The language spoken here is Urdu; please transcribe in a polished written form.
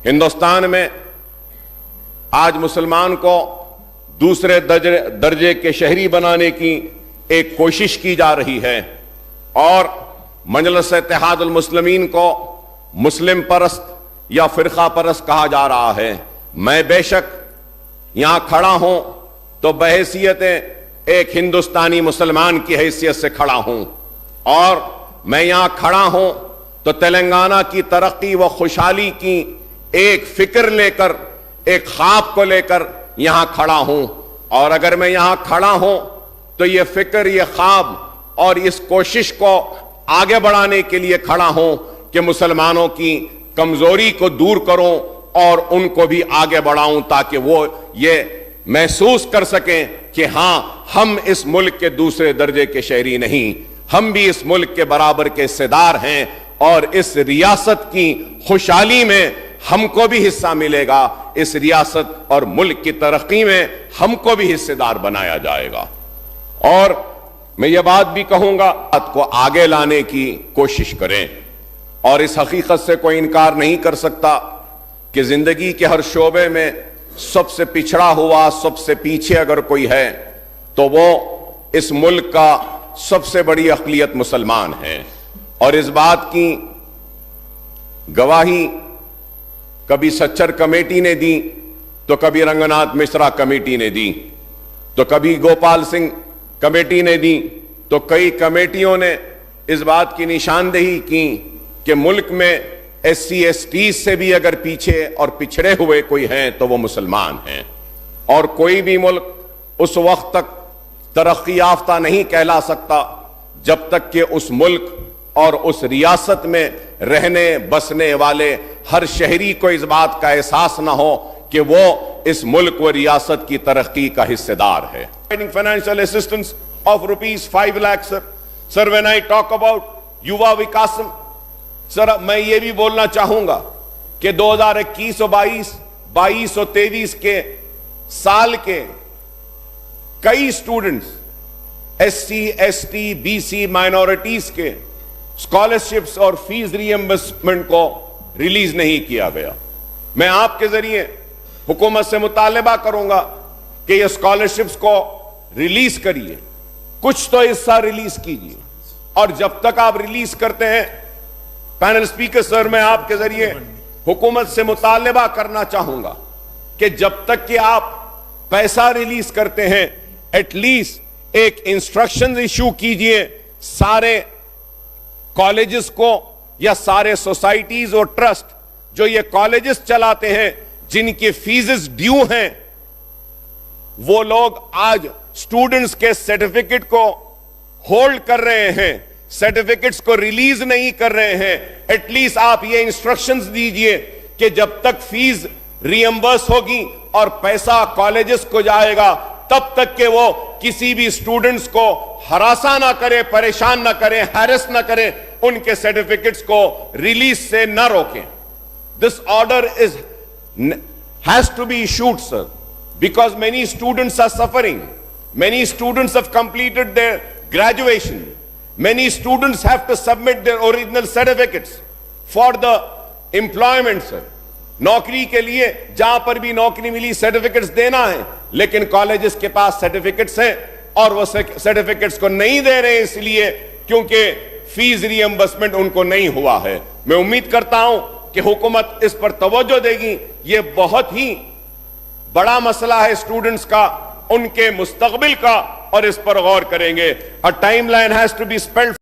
ہندوستان میں آج مسلمان کو دوسرے درجے کے شہری بنانے کی ایک کوشش کی جا رہی ہے اور مجلس اتحاد المسلمین کو مسلم پرست یا فرقہ پرست کہا جا رہا ہے۔ میں بے شک یہاں کھڑا ہوں تو بحیثیت ایک ہندوستانی مسلمان کی حیثیت سے کھڑا ہوں، اور میں یہاں کھڑا ہوں تو تلنگانہ کی ترقی و خوشحالی کی ایک فکر لے کر، ایک خواب کو لے کر یہاں کھڑا ہوں، اور اگر میں یہاں کھڑا ہوں تو یہ فکر، یہ خواب اور اس کوشش کو آگے بڑھانے کے لیے کھڑا ہوں کہ مسلمانوں کی کمزوری کو دور کروں اور ان کو بھی آگے بڑھاؤں تاکہ وہ یہ محسوس کر سکیں کہ ہاں، ہم اس ملک کے دوسرے درجے کے شہری نہیں، ہم بھی اس ملک کے برابر کے حصے دار ہیں، اور اس ریاست کی خوشحالی میں ہم کو بھی حصہ ملے گا، اس ریاست اور ملک کی ترقی میں ہم کو بھی حصے دار بنایا جائے گا۔ اور میں یہ بات بھی کہوں گا، بات کو آگے لانے کی کوشش کریں، اور اس حقیقت سے کوئی انکار نہیں کر سکتا کہ زندگی کے ہر شعبے میں سب سے پچھڑا ہوا، سب سے پیچھے اگر کوئی ہے تو وہ اس ملک کا سب سے بڑی اقلیت مسلمان ہے، اور اس بات کی گواہی کبھی سچر کمیٹی نے دی تو کبھی رنگناتھ مشرا کمیٹی نے دی تو کبھی گوپال سنگھ کمیٹی نے دی تو کئی کمیٹیوں نے اس بات کی نشاندہی کی کہ ملک میں ایس سی ایس ٹی سے بھی اگر پیچھے اور پچھڑے ہوئے کوئی ہیں تو وہ مسلمان ہیں، اور کوئی بھی ملک اس وقت تک ترقی یافتہ نہیں کہلا سکتا جب تک کہ اس ملک اور اس ریاست میں رہنے بسنے والے ہر شہری کو اس بات کا احساس نہ ہو کہ وہ اس ملک و ریاست کی ترقی کا حصہ دار ہے۔ Financial assistance of rupees 5 lakh, sir. Sir, when I talk about Yuva Vikasam, sir, میں یہ بھی بولنا چاہوں گا کہ 2021 و 22 و 23 کے سال کے کئی students S C S T B C minorities کے اسکالرشپس اور فیس ری ایمبرسمنٹ کو ریلیز نہیں کیا گیا۔ میں آپ کے ذریعے حکومت سے مطالبہ کروں گا کہ یہ اسکالرشپس کو ریلیز کریے، کچھ تو حصہ ریلیز کیجیے، اور جب تک آپ ریلیز کرتے ہیں، پینل اسپیکر سر، میں آپ کے ذریعے حکومت سے مطالبہ کرنا چاہوں گا کہ جب تک کہ آپ پیسہ ریلیز کرتے ہیں، ایٹ لیسٹ ایک انسٹرکشنز ایشو کیجئے سارے کالجز کو یا سارے سوسائٹیز اور ٹرسٹ جو یہ کالجز چلاتے ہیں، جن کی فیسز ڈیو ہیں، وہ لوگ آج سٹوڈنٹس کے سرٹیفکیٹ کو ہولڈ کر رہے ہیں، سرٹیفکیٹس کو ریلیز نہیں کر رہے ہیں۔ ایٹ لیسٹ آپ یہ انسٹرکشنز دیجئے کہ جب تک فیس ری ایمبرس ہوگی اور پیسہ کالجز کو جائے گا، تب تک کہ وہ کسی بھی سٹوڈنٹس کو ہراساں نہ کرے، پریشان نہ کریں، ہیرس نہ کریں، ان کے سرٹیفکیٹس کو ریلیز سے نہ روکیں۔ This order has to be issued, sir, because many students are suffering. Many students have completed their graduation. Many students have to submit their original certificates for the employment, sir. نوکری کے لیے جہاں پر بھی نوکری ملی سرٹیفکیٹس دینا ہے، لیکن کالجز کے پاس سرٹیفکیٹس ہیں اور وہ سرٹیفکیٹس کو نہیں دے رہے اس لیے کیونکہ فیس ری ایمبرسمنٹ ان کو نہیں ہوا ہے۔ میں امید کرتا ہوں کہ حکومت اس پر توجہ دے گی، یہ بہت ہی بڑا مسئلہ ہے اسٹوڈنٹس کا، ان کے مستقبل کا، اور اس پر غور کریں گے۔ A timeline has to be spelled